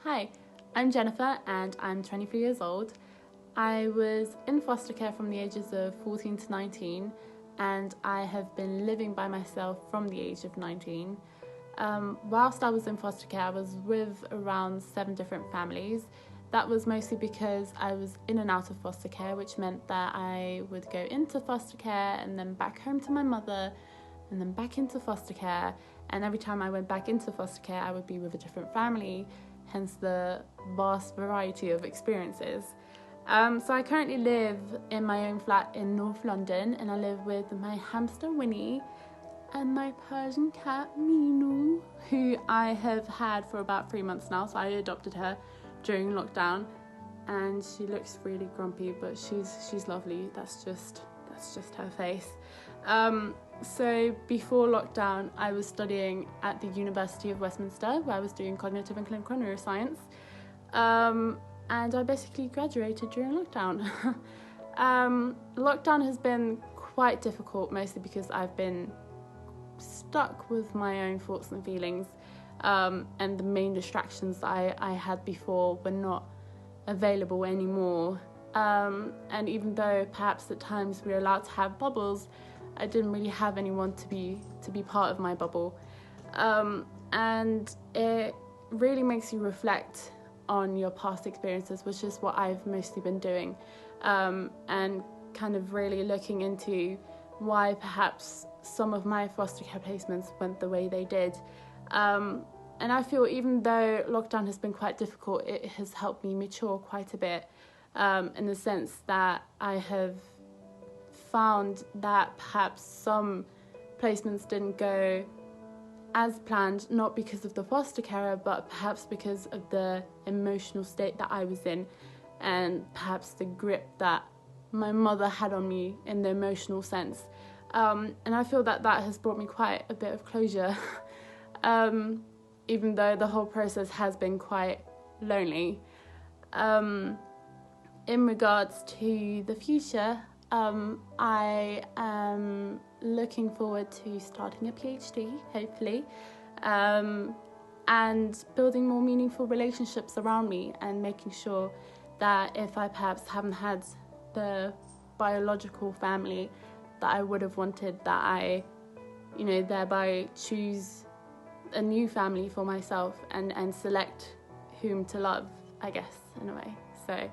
Hi, I'm Jennifer and I'm 23 years old. I was in foster care from the ages of 14 to 19 and I have been living by myself from the age of 19. Whilst I was in foster care, I was with around 7 different families. That was mostly because I was in and out of foster care, which meant that I would go into foster care and then back home to my mother and then back into foster care. And every time I went back into foster care, I would be with a different family, hence the vast variety of experiences. So I currently live in my own flat in North London, and I live with my hamster Winnie and my Persian cat Minu, who I have had for about 3 months now. So I adopted her during lockdown, and she looks really grumpy, but she's lovely. That's just her face. So before lockdown, I was studying at the University of Westminster, where I was doing cognitive and clinical neuroscience. And I basically graduated during lockdown. Lockdown has been quite difficult, mostly because I've been stuck with my own thoughts and feelings, and the main distractions that I had before were not available anymore. And even though perhaps at times we were allowed to have bubbles, I didn't really have anyone to be part of my bubble. And it really makes you reflect on your past experiences, which is what I've mostly been doing, and kind of really looking into why perhaps some of my foster care placements went the way they did. And I feel even though lockdown has been quite difficult, it has helped me mature quite a bit, in the sense that I have found that perhaps some placements didn't go as planned, not because of the foster carer, but perhaps because of the emotional state that I was in, and perhaps the grip that my mother had on me in the emotional sense. And I feel that has brought me quite a bit of closure, even though the whole process has been quite lonely. In regards to the future, I am looking forward to starting a PhD, hopefully, and building more meaningful relationships around me, and making sure that if I perhaps haven't had the biological family that I would have wanted, that I, thereby choose a new family for myself and select whom to love, I guess, in a way. So